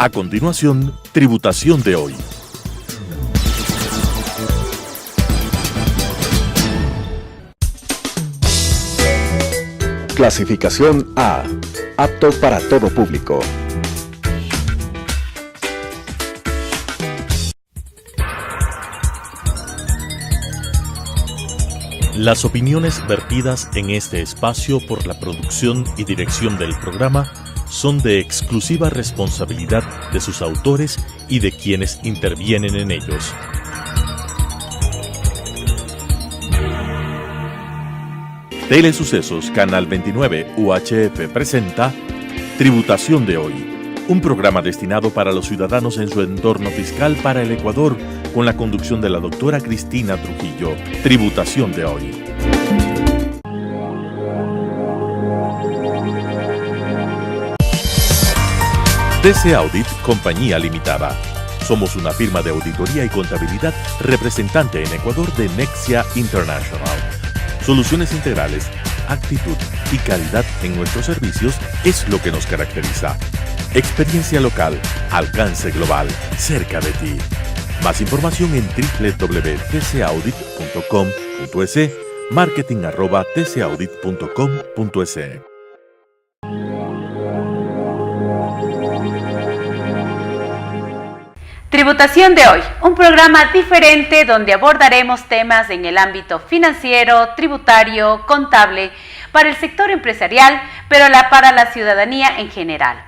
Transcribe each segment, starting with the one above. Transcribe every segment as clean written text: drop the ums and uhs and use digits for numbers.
A continuación, Tributación de hoy. Clasificación A. Apto para todo público. Las opiniones vertidas en este espacio por la producción y dirección del programa son de exclusiva responsabilidad de sus autores y de quienes intervienen en ellos. Telesucesos Canal 29 UHF presenta Tributación de hoy, un programa destinado para los ciudadanos en su entorno fiscal para el Ecuador, con la conducción de la doctora Cristina Trujillo. Tributación de hoy. TC Audit Compañía Limitada. Somos una firma de auditoría y contabilidad representante en Ecuador de Nexia International. Soluciones integrales, actitud y calidad en nuestros servicios es lo que nos caracteriza. Experiencia local, alcance global, cerca de ti. Más información en www.tcaudit.com.es, marketing@tcaudit.com.es. Tributación de hoy, un programa diferente donde abordaremos temas en el ámbito financiero, tributario, contable, para el sector empresarial, pero para la ciudadanía en general.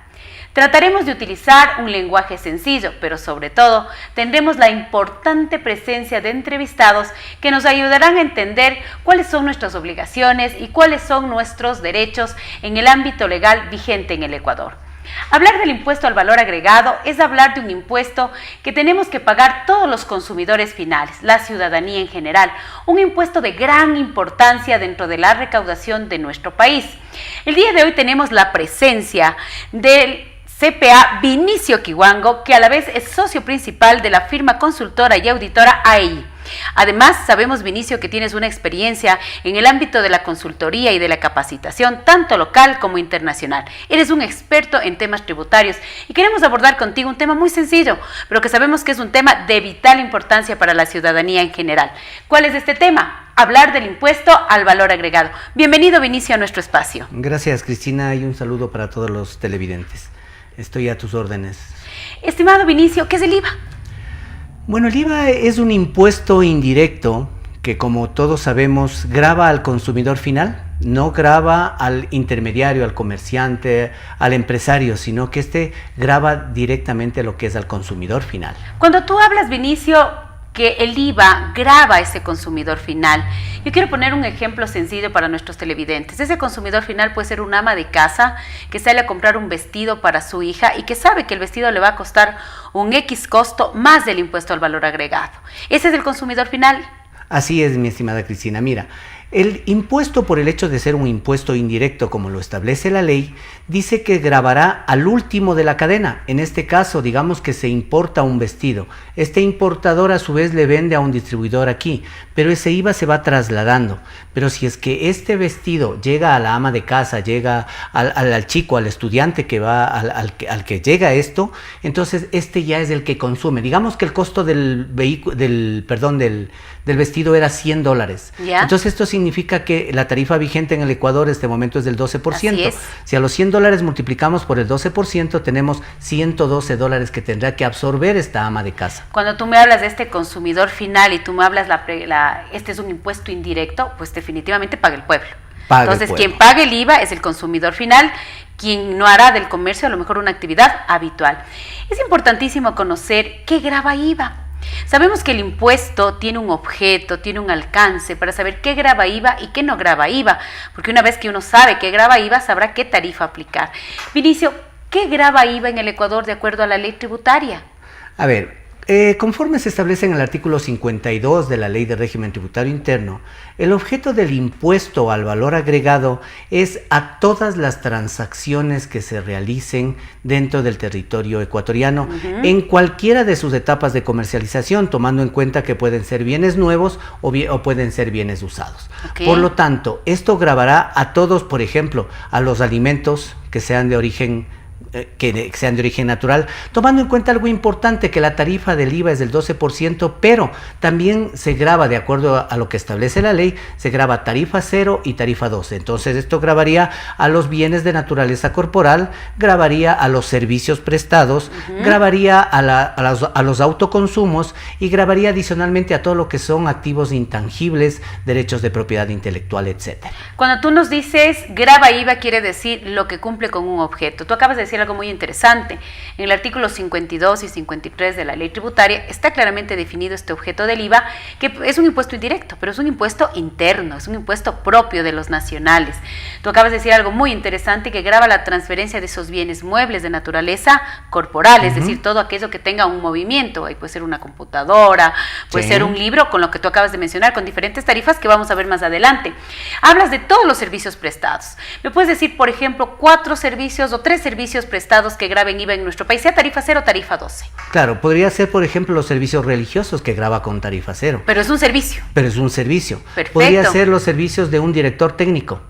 Trataremos de utilizar un lenguaje sencillo, pero sobre todo tendremos la importante presencia de entrevistados que nos ayudarán a entender cuáles son nuestras obligaciones y cuáles son nuestros derechos en el ámbito legal vigente en el Ecuador. Hablar del impuesto al valor agregado es hablar de un impuesto que tenemos que pagar todos los consumidores finales, la ciudadanía en general, un impuesto de gran importancia dentro de la recaudación de nuestro país. El día de hoy tenemos la presencia del CPA Vinicio Kiwango, que a la vez es socio principal de la firma consultora y auditora AEI. Además, sabemos, Vinicio, que tienes una experiencia en el ámbito de la consultoría y de la capacitación, tanto local como internacional. Eres un experto en temas tributarios y queremos abordar contigo un tema muy sencillo, pero que sabemos que es un tema de vital importancia para la ciudadanía en general. ¿Cuál es este tema? Hablar del impuesto al valor agregado. Bienvenido, Vinicio, a nuestro espacio. Gracias, Cristina, y un saludo para todos los televidentes. Estoy a tus órdenes. Estimado Vinicio, ¿qué es el IVA? Bueno, el IVA es un impuesto indirecto que, como todos sabemos, grava al consumidor final, no grava al intermediario, al comerciante, al empresario, sino que grava directamente a lo que es al consumidor final. Cuando tú hablas, Vinicio, que el IVA grava a ese consumidor final, yo quiero poner un ejemplo sencillo para nuestros televidentes. Ese consumidor final puede ser un ama de casa que sale a comprar un vestido para su hija y que sabe que el vestido le va a costar un X costo más del impuesto al valor agregado. ¿Ese es el consumidor final? Así es, mi estimada Cristina. Mira, el impuesto, por el hecho de ser un impuesto indirecto, como lo establece la ley, dice que gravará al último de la cadena. En este caso, digamos que se importa un vestido. Este importador a su vez le vende a un distribuidor aquí, pero ese IVA se va trasladando. Pero si es que este vestido llega a la ama de casa, llega al chico, al estudiante que va, al que llega esto, entonces ya es el que consume. Digamos que el costo del vestido era $100. ¿Ya? Entonces esto significa que la tarifa vigente en el Ecuador en este momento es del 12%. Así es. Si a los $100 multiplicamos por el 12%, tenemos $112 que tendrá que absorber esta ama de casa. Cuando tú me hablas de este consumidor final y tú me hablas este es un impuesto indirecto, pues definitivamente paga el pueblo. Entonces, quien paga el IVA es el consumidor final, quien no hará del comercio a lo mejor una actividad habitual. Es importantísimo conocer qué grava IVA. Sabemos que el impuesto tiene un objeto, tiene un alcance para saber qué grava IVA y qué no grava IVA, porque una vez que uno sabe qué grava IVA, sabrá qué tarifa aplicar. Vinicio, ¿qué grava IVA en el Ecuador de acuerdo a la ley tributaria? A ver, conforme se establece en el artículo 52 de la Ley de Régimen Tributario Interno, el objeto del impuesto al valor agregado es a todas las transacciones que se realicen dentro del territorio ecuatoriano, en cualquiera de sus etapas de comercialización, tomando en cuenta que pueden ser bienes nuevos o pueden ser bienes usados. Okay. Por lo tanto, esto gravará a todos, por ejemplo, a los alimentos que sean de origen que sean de origen natural, tomando en cuenta algo importante, que la tarifa del IVA es del 12%, pero también se grava, de acuerdo a lo que establece la ley, se grava tarifa 0 y tarifa 12. Entonces esto gravaría a los bienes de naturaleza corporal, gravaría a los servicios prestados, gravaría a los autoconsumos y gravaría adicionalmente a todo lo que son activos intangibles, derechos de propiedad intelectual, etcétera. Cuando tú nos dices grava IVA, quiere decir lo que cumple con un objeto. Tú acabas de decir algo muy interesante. En el artículo 52 y 53 de la ley tributaria está claramente definido este objeto del IVA, que es un impuesto indirecto, pero es un impuesto interno, es un impuesto propio de los nacionales. Tú acabas de decir algo muy interesante, que grava la transferencia de esos bienes muebles de naturaleza corporal, es decir, todo aquello que tenga un movimiento. Ahí puede ser una computadora, puede ser un libro, con lo que tú acabas de mencionar, con diferentes tarifas que vamos a ver más adelante. Hablas de todos los servicios prestados. ¿Me puedes decir, por ejemplo, 4 servicios o 3 servicios prestados que graben IVA en nuestro país, sea tarifa 0 o tarifa 12? Claro, podría ser, por ejemplo, los servicios religiosos, que grava con tarifa 0. Pero es un servicio. Pero es un servicio. Perfecto. Podría ser los servicios de un director técnico.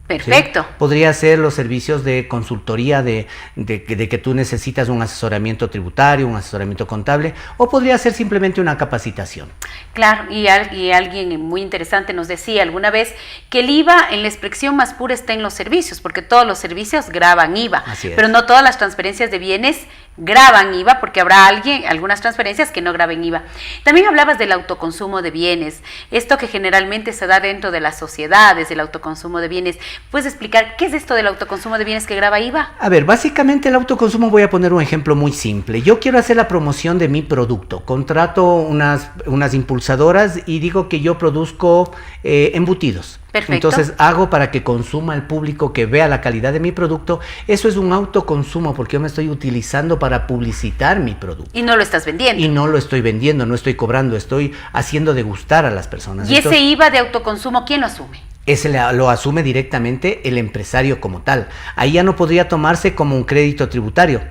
Perfecto. ¿Sí? Podría ser los servicios de consultoría, de que tú necesitas un asesoramiento tributario, un asesoramiento contable, o podría ser simplemente una capacitación. Claro, y alguien muy interesante nos decía alguna vez que el IVA en la expresión más pura está en los servicios, porque todos los servicios graban IVA, pero no todas las transferencias de bienes graban IVA, porque habrá algunas transferencias que no graben IVA. También hablabas del autoconsumo de bienes, esto que generalmente se da dentro de las sociedades, el autoconsumo de bienes. ¿Puedes explicar qué es esto del autoconsumo de bienes que grava IVA? A ver, básicamente el autoconsumo, voy a poner un ejemplo muy simple. Yo quiero hacer la promoción de mi producto, contrato unas impulsadoras y digo que yo produzco embutidos. Perfecto. Entonces hago para que consuma el público, que vea la calidad de mi producto. Eso es un autoconsumo, porque yo me estoy utilizando para publicitar mi producto. Y no lo estás vendiendo. Y no lo estoy vendiendo, no estoy cobrando, estoy haciendo degustar a las personas. ¿Y entonces, ese IVA de autoconsumo quién lo asume? Ese lo asume directamente el empresario como tal. Ahí ya no podría tomarse como un crédito tributario.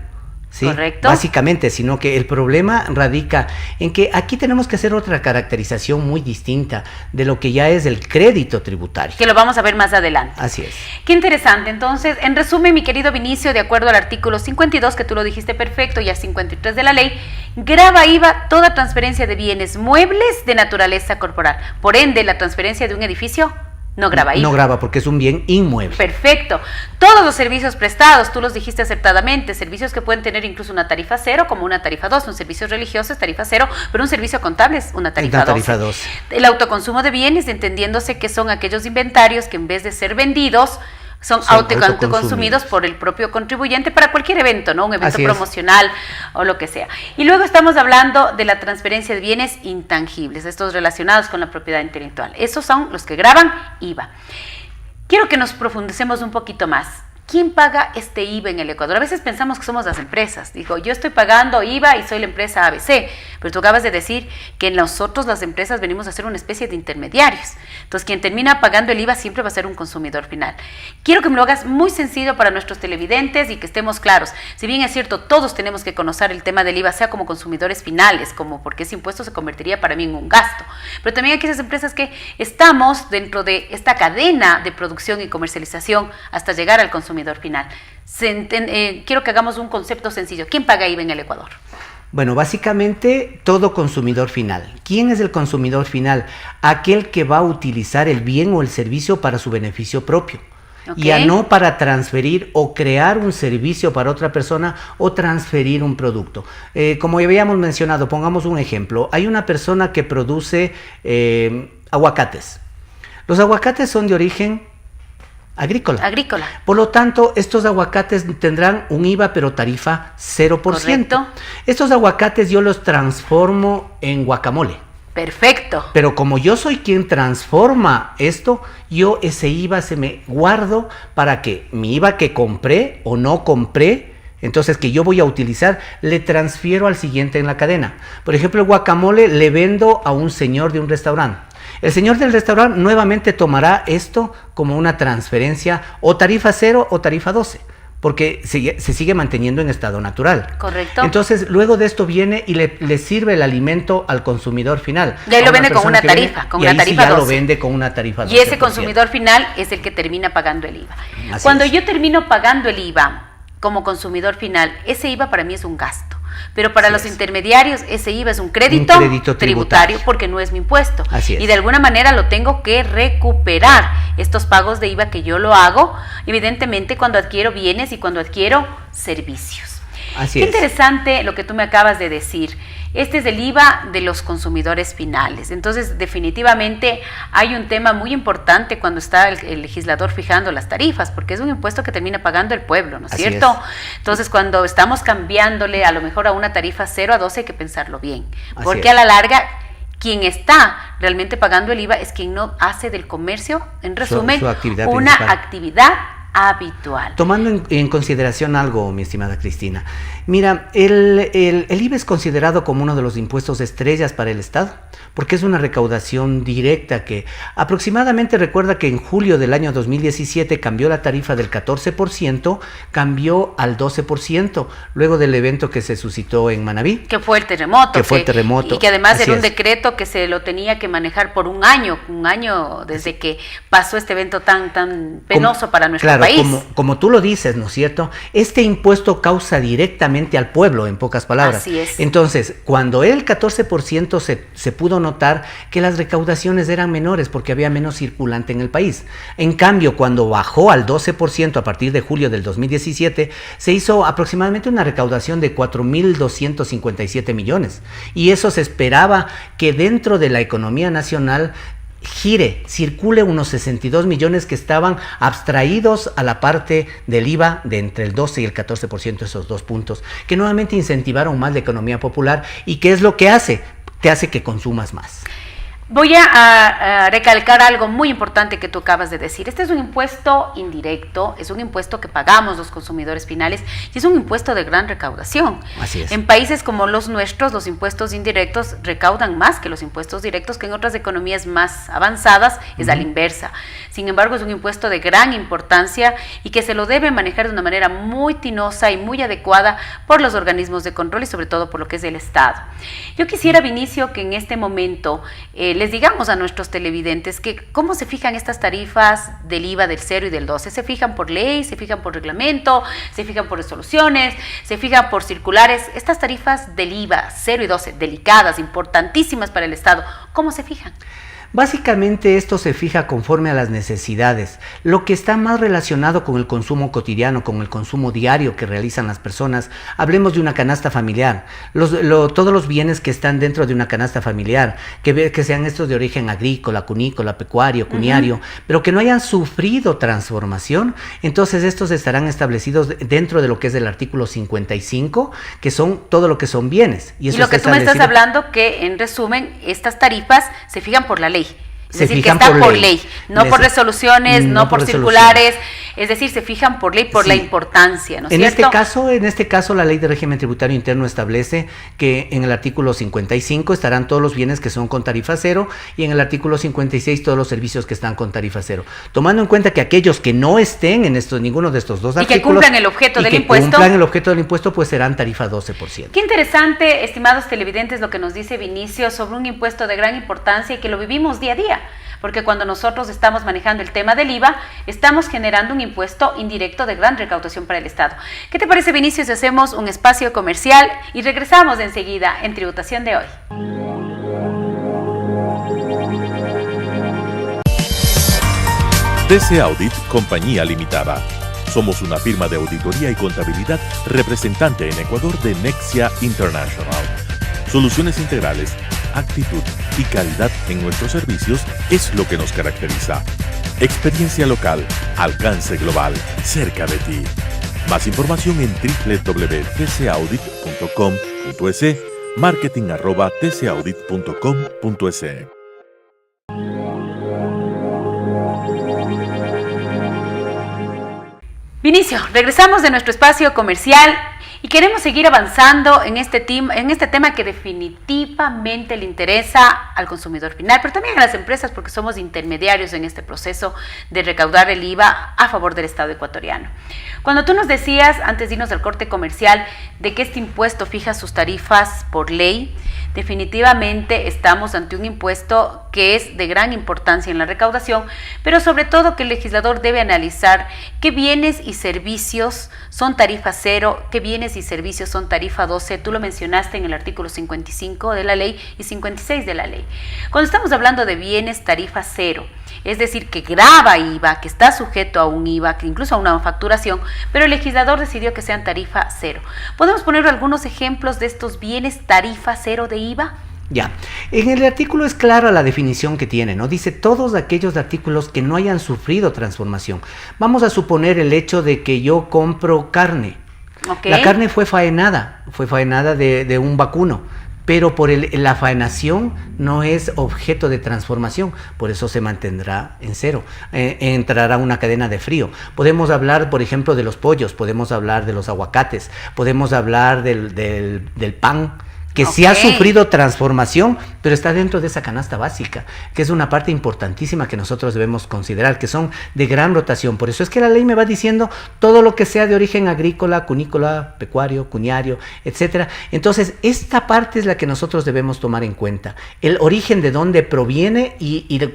¿Sí? Correcto. Básicamente, sino que el problema radica en que aquí tenemos que hacer otra caracterización muy distinta de lo que ya es el crédito tributario. Que lo vamos a ver más adelante. Así es. Qué interesante. Entonces, en resumen, mi querido Vinicio, de acuerdo al artículo 52, que tú lo dijiste perfecto, y al 53 de la ley, grava IVA toda transferencia de bienes muebles de naturaleza corporal. Por ende, la transferencia de un edificio no grava IVA. No grava porque es un bien inmueble. Perfecto. Todos los servicios prestados, tú los dijiste acertadamente, servicios que pueden tener incluso una tarifa 0 como una tarifa 2, un servicio religioso es tarifa 0, pero un servicio contable es una tarifa 12. El autoconsumo de bienes, entendiéndose que son aquellos inventarios que en vez de ser vendidos, son autoconsumidos por el propio contribuyente para cualquier evento, ¿no? Un evento promocional o lo que sea. Y luego estamos hablando de la transferencia de bienes intangibles, estos relacionados con la propiedad intelectual. Esos son los que gravan IVA. Quiero que nos profundicemos un poquito más. ¿Quién paga este IVA en el Ecuador? A veces pensamos que somos las empresas. Digo, yo estoy pagando IVA y soy la empresa ABC, pero tú acabas de decir que nosotros las empresas venimos a ser una especie de intermediarios. Entonces, quien termina pagando el IVA siempre va a ser un consumidor final. Quiero que me lo hagas muy sencillo para nuestros televidentes y que estemos claros. Si bien es cierto, todos tenemos que conocer el tema del IVA, sea como consumidores finales, como porque ese impuesto se convertiría para mí en un gasto. Pero también hay aquellas empresas que estamos dentro de esta cadena de producción y comercialización hasta llegar al consumidor final. Quiero que hagamos un concepto sencillo. ¿Quién paga IVA en el Ecuador? Bueno, básicamente todo consumidor final. ¿Quién es el consumidor final? Aquel que va a utilizar el bien o el servicio para su beneficio propio. Ya no para transferir o crear un servicio para otra persona o transferir un producto. Como ya habíamos mencionado, pongamos un ejemplo. Hay una persona que produce aguacates. Los aguacates son de origen agrícola. Por lo tanto, estos aguacates tendrán un IVA, pero tarifa 0%. Correcto. Estos aguacates yo los transformo en guacamole. Perfecto. Pero como yo soy quien transforma esto, yo ese IVA se me guardo para que mi IVA que compré o no compré, entonces que yo voy a utilizar, le transfiero al siguiente en la cadena. Por ejemplo, el guacamole le vendo a un señor de un restaurante. El señor del restaurante nuevamente tomará esto como una transferencia o tarifa 0 o tarifa 12, porque se sigue manteniendo en estado natural. Correcto. Entonces, luego de esto viene y le sirve el alimento al consumidor final. Y ahí lo vende con una tarifa, con una tarifa 12. Ya lo vende con una tarifa 12%. Y ese consumidor final es el que termina pagando el IVA. Cuando yo termino pagando el IVA, como consumidor final, ese IVA para mí es un gasto. Pero para Así los es. intermediarios ese IVA es un crédito tributario porque no es mi impuesto. Así es. Y de alguna manera lo tengo que recuperar, estos pagos de IVA que yo lo hago, evidentemente cuando adquiero bienes y cuando adquiero servicios. Así Qué es. interesante lo que tú me acabas de decir. Este es el IVA de los consumidores finales. Entonces, definitivamente hay un tema muy importante cuando está el legislador fijando las tarifas, porque es un impuesto que termina pagando el pueblo, ¿no es Así cierto? es. Entonces, cuando estamos cambiándole a lo mejor a una tarifa 0 a 12 hay que pensarlo bien, Así porque es. a la larga quien está realmente pagando el IVA es quien no hace del comercio, en resumen, su actividad una principal. actividad habitual. Tomando en consideración algo, mi estimada Cristina, mira, el IVA es considerado como uno de los impuestos estrellas para el Estado, porque es una recaudación directa que aproximadamente, recuerda que en julio del año 2017 cambió la tarifa del 14%, cambió al 12%, luego del evento que se suscitó en Manabí. Que fue el terremoto. Que fue el terremoto. Y que además Así era un es. decreto que se lo tenía que manejar por un año desde que pasó este evento tan penoso para nuestro claro, país. Como tú lo dices, ¿no es cierto? Este impuesto causa directamente al pueblo, en pocas palabras. Así es. Entonces, cuando el 14% se pudo notar que las recaudaciones eran menores porque había menos circulante en el país. En cambio, cuando bajó al 12% a partir de julio del 2017, se hizo aproximadamente una recaudación de 4.257 millones. Y eso se esperaba que dentro de la economía nacional circule unos 62 millones que estaban abstraídos a la parte del IVA de entre el 12 y el 14%, esos dos puntos, que nuevamente incentivaron más la economía popular. ¿Y qué es lo que hace? Te hace que consumas más. Voy a recalcar algo muy importante que tú acabas de decir. Este es un impuesto indirecto, es un impuesto que pagamos los consumidores finales y es un impuesto de gran recaudación. Así es. En países como los nuestros, los impuestos indirectos recaudan más que los impuestos directos, que en otras economías más avanzadas es a la inversa. Sin embargo, es un impuesto de gran importancia y que se lo debe manejar de una manera muy tinosa y muy adecuada por los organismos de control y sobre todo por lo que es el Estado. Yo quisiera, Vinicio, que en este momento les digamos a nuestros televidentes que cómo se fijan estas tarifas del IVA del 0 y del 12. ¿Se fijan por ley, se fijan por reglamento, se fijan por resoluciones, se fijan por circulares? Estas tarifas del IVA 0 y 12, delicadas, importantísimas para el Estado, ¿cómo se fijan? Básicamente esto se fija conforme a las necesidades, lo que está más relacionado con el consumo cotidiano, con el consumo diario que realizan las personas. Hablemos de una canasta familiar, todos los bienes que están dentro de una canasta familiar, que sean estos de origen agrícola, cunícola, pecuario, cuniario, pero que no hayan sufrido transformación, entonces estos estarán establecidos dentro de lo que es el artículo 55, que son todo lo que son bienes. Y lo que tú me estás hablando, que en resumen, estas tarifas se fijan por la ley. Es decir, que está por ley, no por resoluciones, no por circulares, es decir, se fijan por ley, por la importancia, ¿no es cierto? En este caso, la Ley de Régimen Tributario Interno establece que en el artículo 55 estarán todos los bienes que son con tarifa cero y en el artículo 56 todos los servicios que están con tarifa cero. Tomando en cuenta que aquellos que no estén en ninguno de estos dos artículos... Y que cumplan el objeto del impuesto. cumplan el objeto del impuesto, pues serán tarifa 12%. Qué interesante, estimados televidentes, lo que nos dice Vinicio sobre un impuesto de gran importancia y que lo vivimos día a día. Porque cuando nosotros estamos manejando el tema del IVA, estamos generando un impuesto indirecto de gran recaudación para el Estado. ¿Qué te parece, Vinicio, si hacemos un espacio comercial y regresamos enseguida en Tributación de hoy? TC Audit Compañía Limitada. Somos una firma de auditoría y contabilidad representante en Ecuador de Nexia International. Soluciones integrales, actitud y calidad en nuestros servicios es lo que nos caracteriza. Experiencia local, alcance global, cerca de ti. Más información en www.tcaudit.com.es, marketing@tcaudit.com.es. Vinicio, regresamos de nuestro espacio comercial y queremos seguir avanzando en este tema que definitivamente le interesa al consumidor final, pero también a las empresas porque somos intermediarios en este proceso de recaudar el IVA a favor del Estado ecuatoriano. Cuando tú nos decías, antes de irnos al corte comercial, de que este impuesto fija sus tarifas por ley, Definitivamente estamos ante un impuesto que es de gran importancia en la recaudación, pero sobre todo que el legislador debe analizar qué bienes y servicios son tarifa cero, qué bienes y servicios son tarifa 12. Tú lo mencionaste en el artículo 55 de la ley y 56 de la ley. Cuando estamos hablando de bienes tarifa cero, es decir, que grava IVA, que está sujeto a un IVA, que incluso a una facturación, pero el legislador decidió que sean tarifa cero. ¿Podemos poner algunos ejemplos de estos bienes tarifa cero de IVA? Ya, en el artículo es clara la definición que tiene, ¿no? Dice todos aquellos artículos que no hayan sufrido transformación. Vamos a suponer el hecho de que yo compro carne. Okay. La carne fue faenada de un vacuno, pero por la faenación no es objeto de transformación, por eso se mantendrá en cero, entrará una cadena de frío. Podemos hablar, por ejemplo, de los pollos, podemos hablar de los aguacates, podemos hablar del pan, que sí ha sufrido transformación, pero está dentro de esa canasta básica, que es una parte importantísima que nosotros debemos considerar, que son de gran rotación. Por eso es que la ley me va diciendo todo lo que sea de origen agrícola, cunícola, pecuario, cuñario, etcétera. Entonces, esta parte es la que nosotros debemos tomar en cuenta, el origen de dónde proviene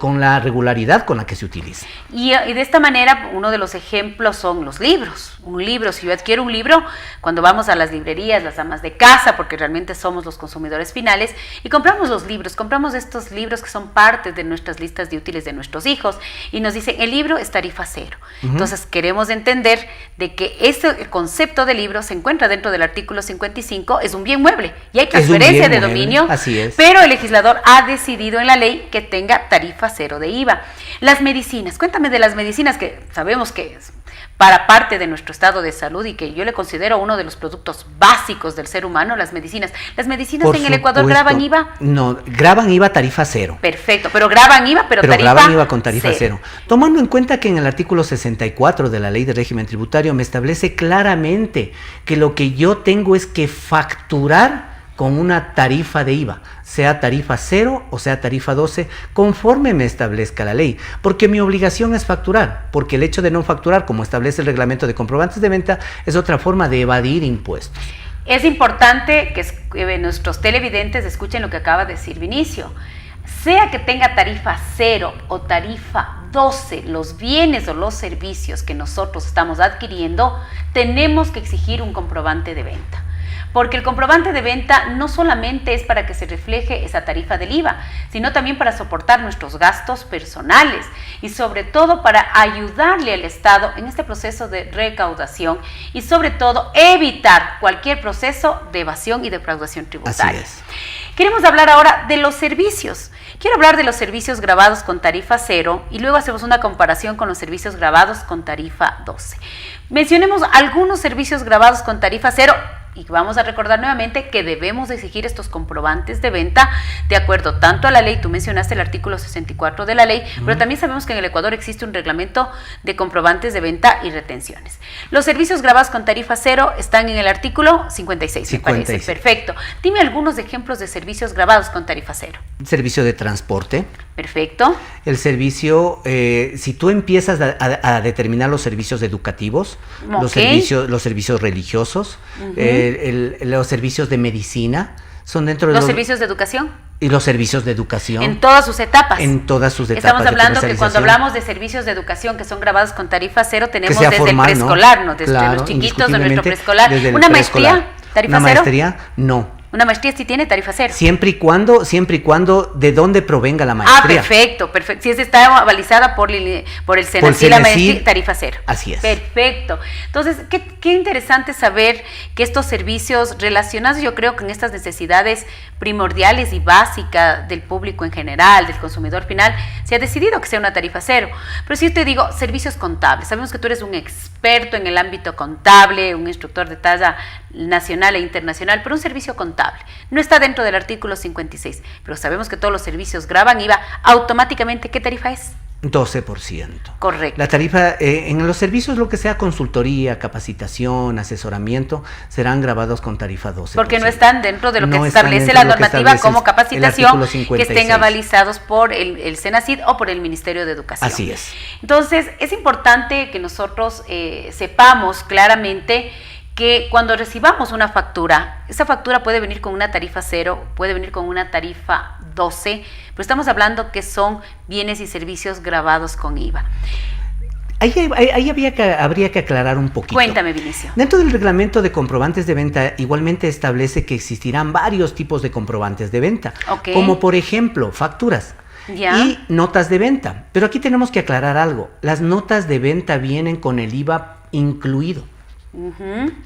con la regularidad con la que se utiliza. Y de esta manera, uno de los ejemplos son los libros. Un libro, si yo adquiero un libro, cuando vamos a las librerías, las amas de casa, porque realmente somos los consumidores finales, y compramos los libros, compramos estos libros que son parte de nuestras listas de útiles de nuestros hijos, y nos dicen, el libro es tarifa cero. Entonces queremos entender de que el concepto de libro se encuentra dentro del artículo 55, es un bien mueble, y hay transferencia de dominio, así es. Pero el legislador ha decidido en la ley que tenga tarifa cero de IVA. Las medicinas, cuéntame de las medicinas, que sabemos que para parte de nuestro estado de salud y que yo le considero uno de los productos básicos del ser humano, las medicinas. ¿Las medicinas en el Ecuador graban IVA? No, graban IVA tarifa cero. Perfecto, pero graban IVA, pero tarifa graban IVA con tarifa cero. Tomando en cuenta que en el artículo 64 de la Ley de Régimen Tributario me establece claramente que lo que yo tengo es que facturar con una tarifa de IVA, sea tarifa 0 o sea tarifa 12, conforme me establezca la ley, porque mi obligación es facturar, porque el hecho de no facturar, como establece el reglamento de comprobantes de venta, es otra forma de evadir impuestos. Es importante que nuestros televidentes escuchen lo que acaba de decir Vinicio. Sea que tenga tarifa 0 o tarifa 12, los bienes o los servicios que nosotros estamos adquiriendo, tenemos que exigir un comprobante de venta. Porque el comprobante de venta no solamente es para que se refleje esa tarifa del IVA, sino también para soportar nuestros gastos personales y sobre todo para ayudarle al Estado en este proceso de recaudación y sobre todo evitar cualquier proceso de evasión y defraudación tributaria. Así es. Queremos hablar ahora de los servicios. Quiero hablar de los servicios grabados con tarifa 0 y luego hacemos una comparación con los servicios grabados con tarifa 12. Mencionemos algunos servicios grabados con tarifa 0 y vamos a recordar nuevamente que debemos exigir estos comprobantes de venta de acuerdo tanto a la ley, tú mencionaste el artículo 64 de la ley, pero también sabemos que en el Ecuador existe un reglamento de comprobantes de venta y retenciones. Los servicios grabados con tarifa 0 están en el artículo 56, me parece. Perfecto. Dime algunos ejemplos de servicios grabados con tarifa 0. Servicio de transporte. Perfecto. El servicio, si tú empiezas a determinar los servicios educativos, los servicios religiosos, los servicios de medicina, son dentro de los servicios de educación. Y los servicios de educación. En todas sus etapas. En todas sus etapas. Estamos hablando que cuando hablamos de servicios de educación que son grabados con tarifa 0, tenemos desde formal, el preescolar, ¿no? Desde claro, los chiquitos de nuestro preescolar. ¿Una maestría? ¿Tarifa 0? ¿Una maestría? No. Una maestría sí tiene tarifa 0. Siempre y cuando de dónde provenga la maestría. Perfecto. Si está avalizada por el Senacid, la maestría, tarifa 0. Así es. Perfecto. Entonces, qué interesante saber que estos servicios relacionados, yo creo, con estas necesidades primordiales y básicas del público en general, del consumidor final, se ha decidido que sea una tarifa 0. Pero si yo te digo servicios contables, sabemos que tú eres un experto en el ámbito contable, un instructor de talla nacional e internacional, pero un servicio contable no está dentro del artículo 56, pero sabemos que todos los servicios graban IVA, automáticamente, ¿qué tarifa es? 12%. Correcto. La tarifa, en los servicios, lo que sea consultoría, capacitación, asesoramiento, serán grabados con tarifa 12%. Porque no están dentro de lo que establece la normativa como capacitación, que estén avalizados por el Senacid o por el Ministerio de Educación. Así es. Entonces, es importante que nosotros sepamos claramente que cuando recibamos una factura, esa factura puede venir con una tarifa 0, puede venir con una tarifa 12, pero estamos hablando que son bienes y servicios gravados con IVA. Ahí habría que aclarar un poquito. Cuéntame, Vinicio. Dentro del reglamento de comprobantes de venta, igualmente establece que existirán varios tipos de comprobantes de venta, como por ejemplo facturas y notas de venta. Pero aquí tenemos que aclarar algo. Las notas de venta vienen con el IVA incluido.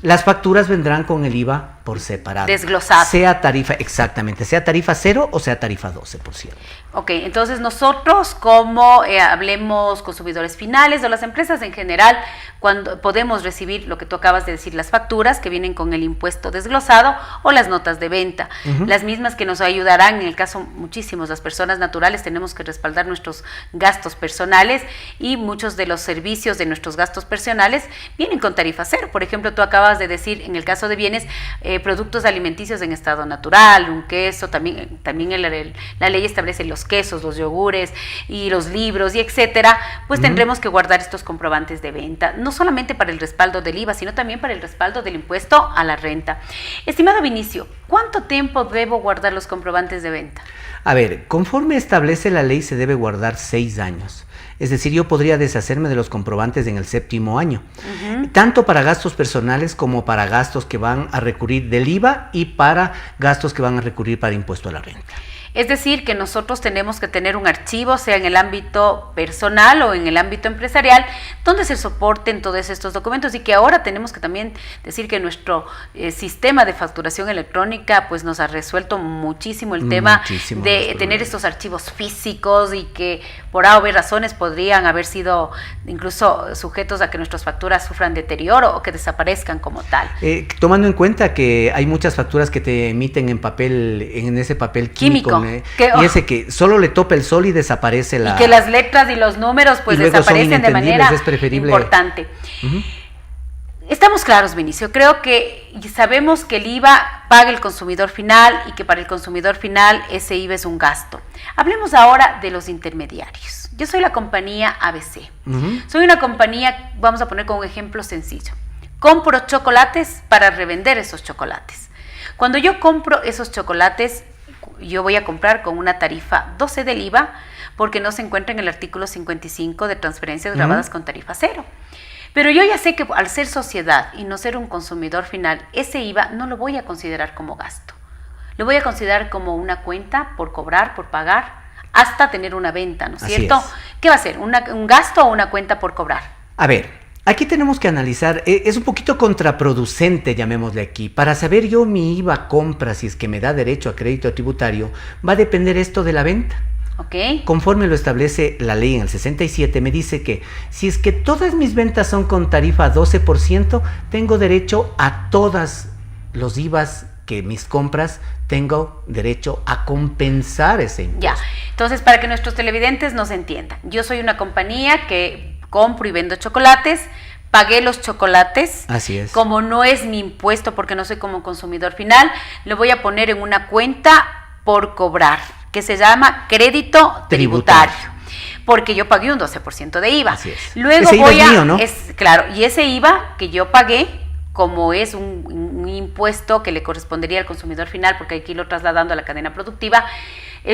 Las facturas vendrán con el IVA por separado. Desglosado. Sea tarifa 0 o sea tarifa 12%. Ok, entonces nosotros como hablemos consumidores finales o las empresas en general, cuando podemos recibir lo que tú acabas de decir, las facturas que vienen con el impuesto desglosado o las notas de venta, las mismas que nos ayudarán, en el caso muchísimos, las personas naturales tenemos que respaldar nuestros gastos personales y muchos de los servicios de nuestros gastos personales vienen con tarifa 0. Por ejemplo, tú acabas de decir, en el caso de bienes, productos alimenticios en estado natural, un queso, también la ley establece los quesos, los yogures y los libros y etcétera, pues tendremos que guardar estos comprobantes de venta, no solamente para el respaldo del IVA, sino también para el respaldo del impuesto a la renta. Estimado Vinicio, ¿cuánto tiempo debo guardar los comprobantes de venta? A ver, conforme establece la ley se debe guardar 6 años. Es decir, yo podría deshacerme de los comprobantes en el 7º año, tanto para gastos personales como para gastos que van a recurrir del IVA y para gastos que van a recurrir para impuesto a la renta. Es decir, que nosotros tenemos que tener un archivo, sea en el ámbito personal o en el ámbito empresarial, donde se soporten todos estos documentos, y que ahora tenemos que también decir que nuestro sistema de facturación electrónica pues nos ha resuelto muchísimo el tema de tener estos archivos físicos, y que por A o B razones podrían haber sido incluso sujetos a que nuestras facturas sufran deterioro o que desaparezcan como tal. Tomando en cuenta que hay muchas facturas que te emiten en ese papel químico. Y ese que solo le topa el sol y desaparece y que las letras y los números pues desaparecen de manera importante. Estamos claros, Vinicio, creo que sabemos que el IVA paga el consumidor final y que para el consumidor final ese IVA es un gasto. Hablemos ahora de los intermediarios. Yo soy la compañía ABC. Soy una compañía, vamos a poner como un ejemplo sencillo. Compro chocolates para revender esos chocolates. Cuando yo compro esos chocolates, yo voy a comprar con una tarifa 12 del IVA, porque no se encuentra en el artículo 55 de transferencias grabadas con tarifa 0. Pero yo ya sé que al ser sociedad y no ser un consumidor final, ese IVA no lo voy a considerar como gasto. Lo voy a considerar como una cuenta por cobrar, por pagar, hasta tener una venta, ¿no es cierto? ¿Qué va a ser? ¿Un gasto o una cuenta por cobrar? A ver, aquí tenemos que analizar, es un poquito contraproducente, llamémosle aquí. Para saber yo mi IVA compra, si es que me da derecho a crédito tributario, va a depender esto de la venta. Conforme lo establece la ley en el 67, me dice que si es que todas mis ventas son con tarifa 12%, tengo derecho a todas los IVAs que mis compras, tengo derecho a compensar ese impuesto. Ya, entonces para que nuestros televidentes nos entiendan, yo soy una compañía que compro y vendo chocolates, pagué los chocolates. Así es. Como no es mi impuesto porque no soy como consumidor final, lo voy a poner en una cuenta por cobrar, que se llama crédito tributario, porque yo pagué un 12% de IVA. Así es. Luego ese IVA es mío, ¿no? Claro, y ese IVA que yo pagué, como es un impuesto que le correspondería al consumidor final, porque aquí lo trasladando a la cadena productiva,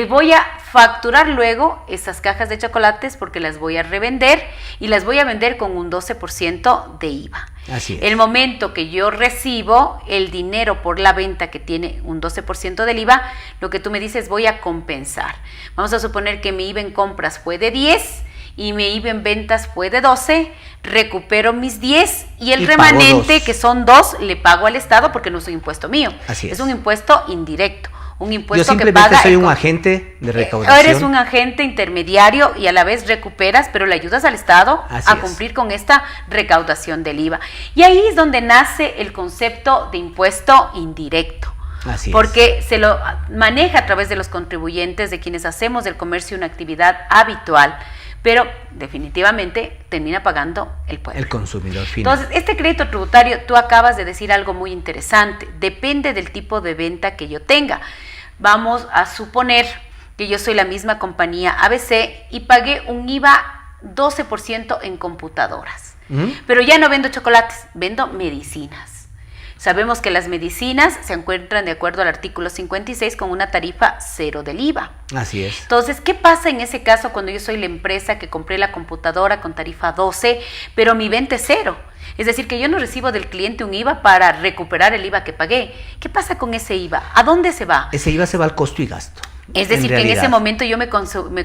voy a facturar luego esas cajas de chocolates porque las voy a revender y las voy a vender con un 12% de IVA. Así es. El momento que yo recibo el dinero por la venta que tiene un 12% del IVA, lo que tú me dices, voy a compensar. Vamos a suponer que mi IVA en compras fue de 10 y mi IVA en ventas fue de 12, recupero mis 10 y el remanente, que son 2, le pago al Estado porque no es un impuesto mío. Así es. Es un impuesto indirecto. Un impuesto yo simplemente que paga soy un agente de recaudación. Eres un agente intermediario y a la vez recuperas, pero le ayudas al Estado a cumplir con esta recaudación del IVA. Y ahí es donde nace el concepto de impuesto indirecto. Así porque se lo maneja a través de los contribuyentes, de quienes hacemos del comercio una actividad habitual, pero definitivamente termina pagando el pueblo. El consumidor final. Entonces, este crédito tributario, tú acabas de decir algo muy interesante, depende del tipo de venta que yo tenga. Vamos a suponer que yo soy la misma compañía ABC y pagué un IVA 12% en computadoras, pero ya no vendo chocolates, vendo medicinas. Sabemos que las medicinas se encuentran de acuerdo al artículo 56 con una tarifa cero del IVA. Así es. Entonces, ¿qué pasa en ese caso cuando yo soy la empresa que compré la computadora con tarifa 12, pero mi venta es cero? Es decir, que yo no recibo del cliente un IVA para recuperar el IVA que pagué. ¿Qué pasa con ese IVA? ¿A dónde se va? Ese IVA se va al costo y gasto. Es decir, que en ese momento yo me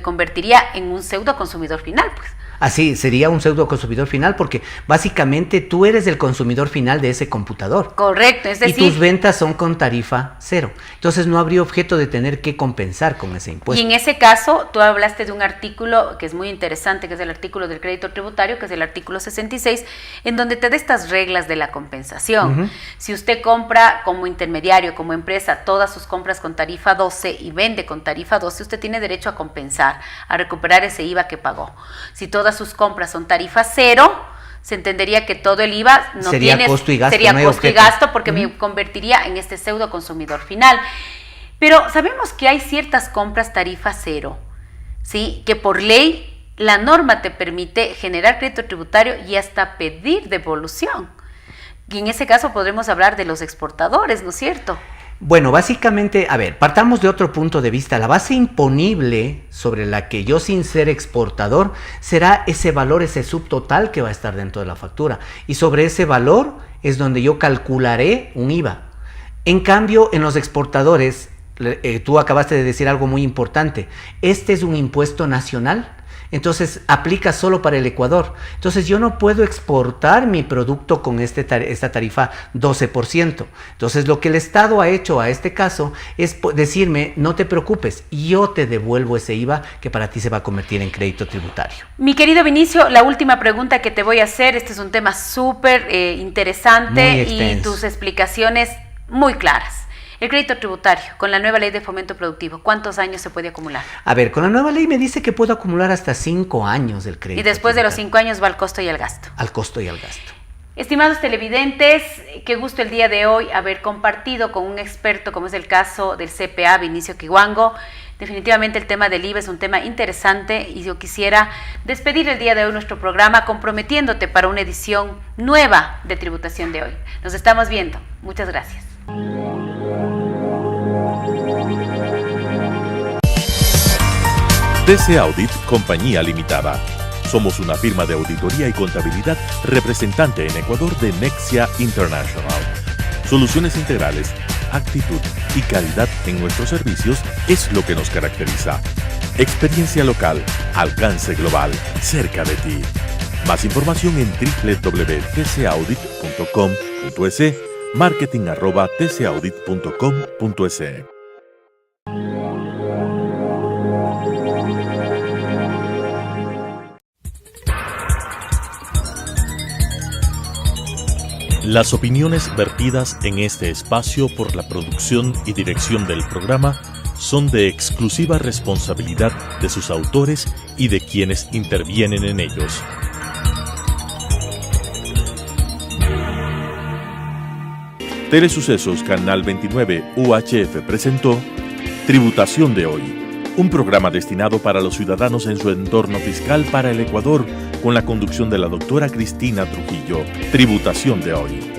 convertiría en un pseudo consumidor final, pues. Así, sería un pseudo consumidor final porque básicamente tú eres el consumidor final de ese computador. Correcto, es decir... Y tus ventas son con tarifa cero. Entonces no habría objeto de tener que compensar con ese impuesto. Y en ese caso, tú hablaste de un artículo que es muy interesante, que es el artículo del crédito tributario, que es el artículo 66, en donde te da estas reglas de la compensación. Uh-huh. Si usted compra como intermediario, como empresa, todas sus compras con tarifa 12 y vende con tarifa 12, usted tiene derecho a compensar, a recuperar ese IVA que pagó. Si todas sus compras son tarifa cero, se entendería que todo el IVA no sería tiene, costo y gasto, sería no hay costo y objeto. gasto porque me convertiría en este pseudo consumidor final. Pero sabemos que hay ciertas compras tarifa cero, ¿sí? Que por ley la norma te permite generar crédito tributario y hasta pedir devolución. Y en ese caso podremos hablar de los exportadores, ¿no es cierto? Bueno, básicamente, a ver, partamos de otro punto de vista. La base imponible sobre la que yo, sin ser exportador, será ese valor, ese subtotal que va a estar dentro de la factura. Y sobre ese valor es donde yo calcularé un IVA. En cambio, en los exportadores, tú acabaste de decir algo muy importante. Este es un impuesto nacional. Entonces aplica solo para el Ecuador. Entonces yo no puedo exportar mi producto con esta tarifa 12%. Entonces lo que el Estado ha hecho a este caso es decirme, no te preocupes, yo te devuelvo ese IVA que para ti se va a convertir en crédito tributario. Mi querido Vinicio, la última pregunta que te voy a hacer, este es un tema súper interesante y tus explicaciones muy claras. El crédito tributario, con la nueva ley de fomento productivo, ¿cuántos años se puede acumular? A ver, con la nueva ley me dice que puedo acumular hasta 5 años el crédito. Y después de los 5 años va al costo y al gasto. Al costo y al gasto. Estimados televidentes, qué gusto el día de hoy haber compartido con un experto, como es el caso del CPA, Vinicio Kiwango. Definitivamente el tema del IVA es un tema interesante y yo quisiera despedir el día de hoy nuestro programa comprometiéndote para una edición nueva de Tributación de Hoy. Nos estamos viendo. Muchas gracias. TC Audit Compañía Limitada. Somos una firma de auditoría y contabilidad representante en Ecuador de Nexia International. Soluciones integrales, actitud y calidad en nuestros servicios es lo que nos caracteriza. Experiencia local, alcance global, cerca de ti. Más información en www.tcaudit.com.es, marketing@tcaudit.com.es. Las opiniones vertidas en este espacio por la producción y dirección del programa son de exclusiva responsabilidad de sus autores y de quienes intervienen en ellos. Telesucesos Canal 29 UHF presentó Tributación de Hoy, un programa destinado para los ciudadanos en su entorno fiscal para el Ecuador, con la conducción de la doctora Cristina Trujillo. Tributación de Hoy.